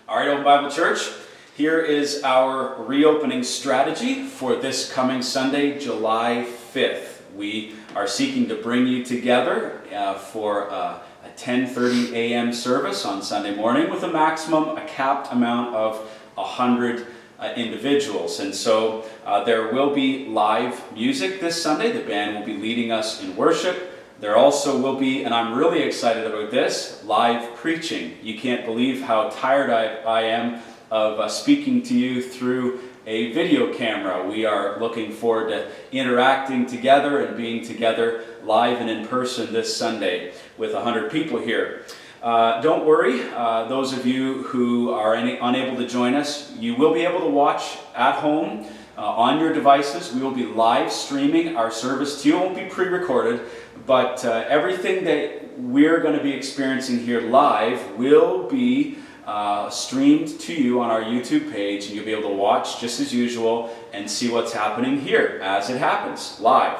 All right, Open Bible Church, here is our reopening strategy for this coming Sunday, July 5th. We are seeking to bring you together for a 10:30 a.m. service on Sunday morning with a capped amount of 100 individuals. And so there will be live music this Sunday. The band will be leading us in worship. There also will be, and I'm really excited about this, live preaching. You can't believe how tired I am of speaking to you through a video camera. We are looking forward to interacting together and being together live and in person this Sunday with 100 people here. Don't worry, those of you who are unable to join us, you will be able to watch at home on your devices. We will be live streaming our service to you. It won't be pre-recorded, but everything that we're going to be experiencing here live will be streamed to you on our YouTube page, and you'll be able to watch just as usual and see what's happening here as it happens live.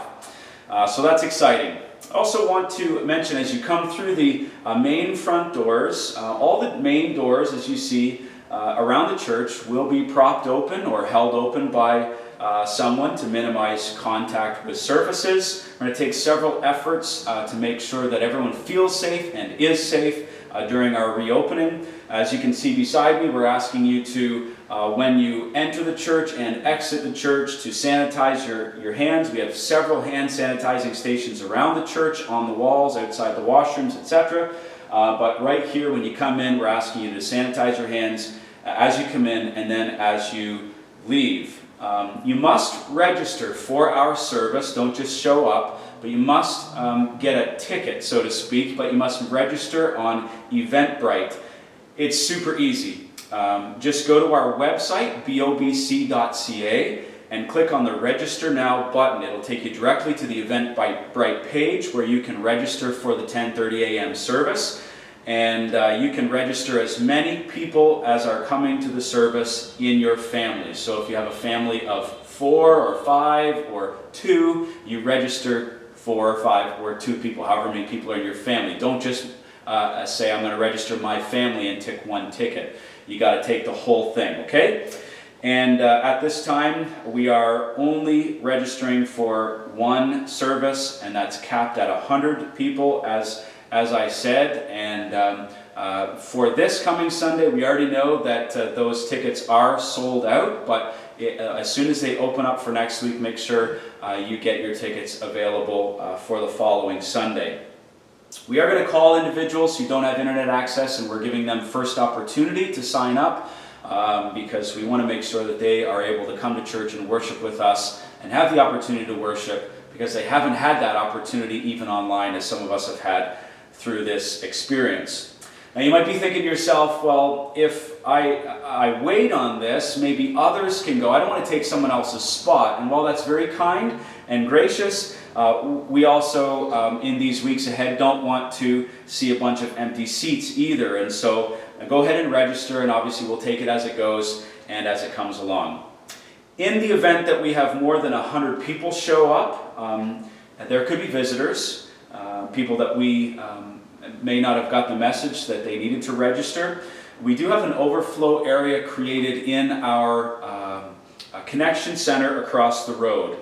So that's exciting. I also want to mention, as you come through the main front doors, all the main doors, as you see around the church, will be propped open or held open by someone to minimize contact with surfaces. We're going to take several efforts to make sure that everyone feels safe and is safe during our reopening. As you can see beside me, we're asking you to, when you enter the church and exit the church, to sanitize your hands. We have several hand sanitizing stations around the church, on the walls, outside the washrooms, etc. But right here, when you come in, we're asking you to sanitize your hands as you come in and then as you leave. You must register for our service. Don't just show up, but you must get a ticket, so to speak, but you must register on Eventbrite. It's super easy. Just go to our website, bobc.ca, and click on the Register Now button. It'll take you directly to the Eventbrite page where you can register for the 10:30 a.m. service. And you can register as many people as are coming to the service in your family. So if you have a family of 4 or 5 or 2, you register 4 or 5 or 2 people, however many people are in your family. Don't just say, I'm going to register my family and tick one ticket. You got to take the whole thing, okay? And at this time, we are only registering for one service, and that's capped at 100 people, as I said. And for this coming Sunday, we already know that those tickets are sold out, but as soon as they open up for next week, make sure you get your tickets available for the following Sunday. We are going to call individuals who don't have internet access, and we're giving them first opportunity to sign up because we want to make sure that they are able to come to church and worship with us and have the opportunity to worship, because they haven't had that opportunity even online, as some of us have had through this experience. Now you might be thinking to yourself, well, if I wait on this, maybe others can go. I don't want to take someone else's spot. And while that's very kind and gracious, we also, in these weeks ahead, don't want to see a bunch of empty seats either. And so go ahead and register, and obviously we'll take it as it goes and as it comes along. In the event that we have more than 100 people show up, there could be visitors, people that we may not have got the message that they needed to register. We do have an overflow area created in our connection center across the road.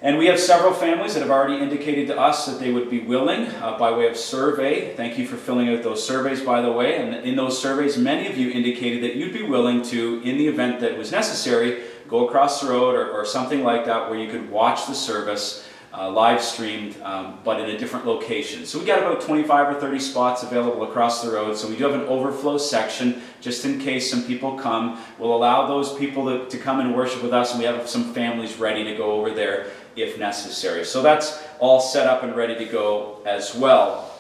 And we have several families that have already indicated to us that they would be willing by way of survey. Thank you for filling out those surveys, by the way. And in those surveys, many of you indicated that you'd be willing to, in the event that it was necessary, go across the road or something like that where you could watch the service live streamed, but in a different location. So we got about 25 or 30 spots available across the road. So we do have an overflow section just in case some people come. We'll allow those people to come and worship with us, and we have some families ready to go over there if necessary. So that's all set up and ready to go as well.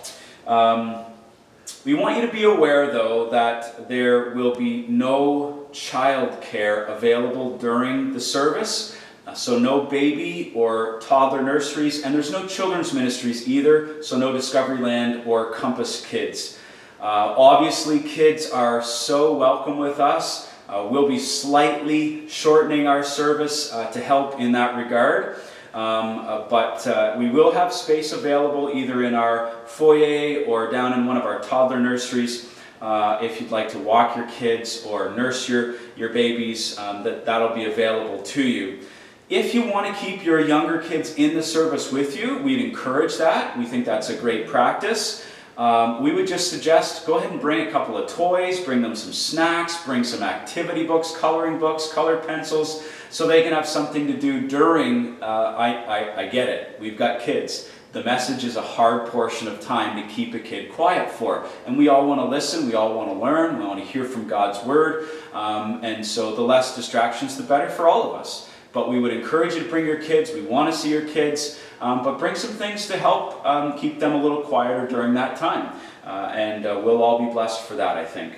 We want you to be aware, though, that there will be no childcare available during the service. So no baby or toddler nurseries, and there's no children's ministries either, so no Discoveryland or Compass Kids. Obviously, kids are so welcome with us. We'll be slightly shortening our service to help in that regard. But we will have space available either in our foyer or down in one of our toddler nurseries if you'd like to walk your kids or nurse your babies, that'll be available to you. If you want to keep your younger kids in the service with you, we'd encourage that. We think that's a great practice. We would just suggest go ahead and bring a couple of toys, bring them some snacks, bring some activity books, colored pencils, so they can have something to do during, I get it, we've got kids. The message is a hard portion of time to keep a kid quiet for. And we all want to listen, we all want to learn, we want to hear from God's Word. And so the less distractions, the better for all of us. But we would encourage you to bring your kids. We want to see your kids. But bring some things to help keep them a little quieter during that time. And we'll all be blessed for that, I think.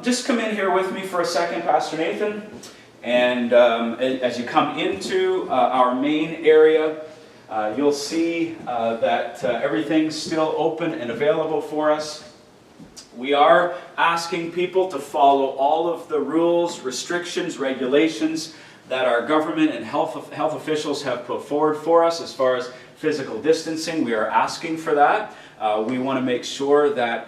Just come in here with me for a second, Pastor Nathan. And as you come into our main area, you'll see that everything's still open and available for us. We are asking people to follow all of the rules, restrictions, regulations that our government and health officials have put forward for us as far as physical distancing. We are asking for that. We want to make sure that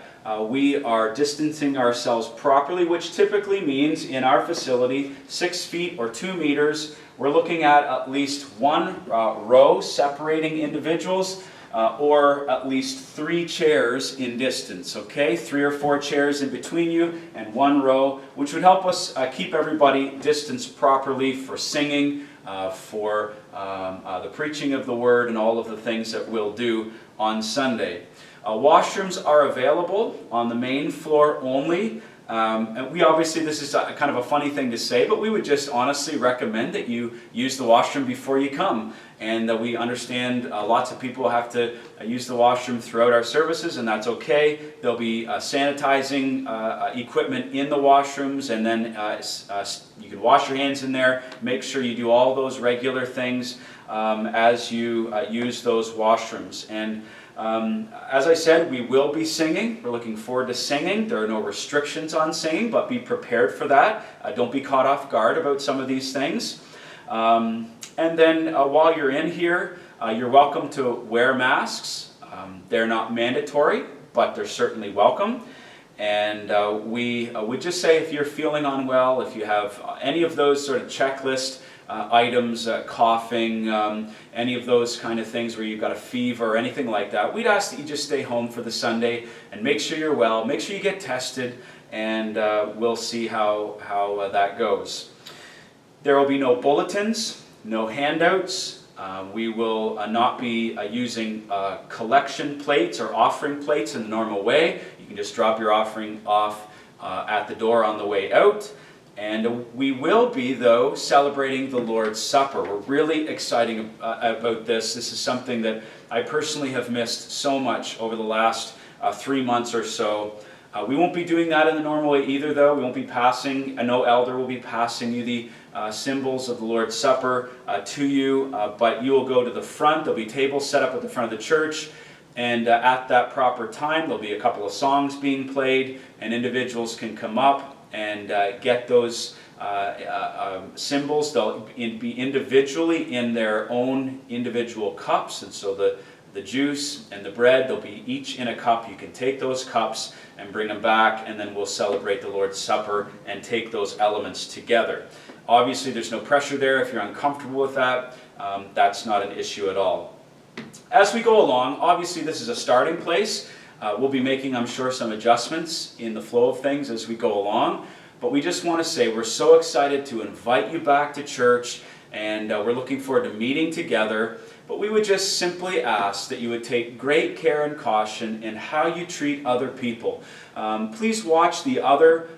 we are distancing ourselves properly, which typically means in our facility 6 feet or 2 meters. We're looking at least one row separating individuals or at least 3 chairs in distance, okay? 3 or 4 chairs in between you and 1 row, which would help us keep everybody distanced properly for singing, for the preaching of the Word and all of the things that we'll do on Sunday. Washrooms are available on the main floor only. And we obviously, this is kind of a funny thing to say, but we would just honestly recommend that you use the washroom before you come. And we understand lots of people have to use the washroom throughout our services, and that's okay. There'll be sanitizing equipment in the washrooms, and then you can wash your hands in there. Make sure you do all those regular things as you use those washrooms. And as I said, we will be singing. We're looking forward to singing. There are no restrictions on singing, but be prepared for that. Don't be caught off guard about some of these things. And then while you're in here, you're welcome to wear masks. They're not mandatory, but they're certainly welcome. And we would just say if you're feeling unwell, if you have any of those sort of checklist items, coughing, any of those kind of things where you've got a fever or anything like that, we'd ask that you just stay home for the Sunday and make sure you're well, make sure you get tested, and we'll see how that goes. There will be no bulletins, no handouts. We will not be using collection plates or offering plates in the normal way. You can just drop your offering off at the door on the way out. And we will be, though, celebrating the Lord's Supper. We're really excited about this. This is something that I personally have missed so much over the last 3 months or so. We won't be doing that in the normal way either, though. We won't be passing, no elder will be passing you the symbols of the Lord's Supper to you, but you will go to the front. There'll be tables set up at the front of the church, and at that proper time, there'll be a couple of songs being played, and individuals can come up and get those symbols. They'll be individually in their own individual cups, and so the juice and the bread, they'll be each in a cup. You can take those cups and bring them back, and then we'll celebrate the Lord's Supper and take those elements together. Obviously, there's no pressure there. If you're uncomfortable with that, that's not an issue at all. As we go along, obviously this is a starting place. We'll be making, I'm sure, some adjustments in the flow of things as we go along. But we just want to say we're so excited to invite you back to church, and we're looking forward to meeting together. But we would just simply ask that you would take great care and caution in how you treat other people. Please watch the other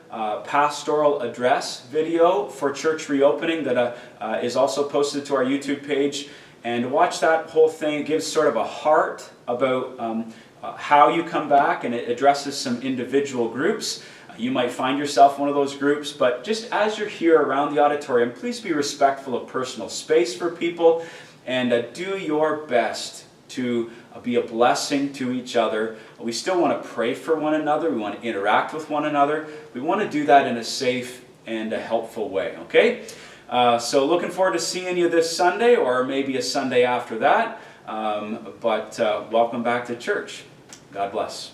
pastoral address video for church reopening that is also posted to our YouTube page. And watch that whole thing. It gives sort of a heart about how you come back, and it addresses some individual groups. You might find yourself one of those groups, but just as you're here around the auditorium, please be respectful of personal space for people, and do your best to be a blessing to each other. We still want to pray for one another. We want to interact with one another. We want to do that in a safe and a helpful way, okay? So looking forward to seeing you this Sunday, or maybe a Sunday after that. But welcome back to church. God bless.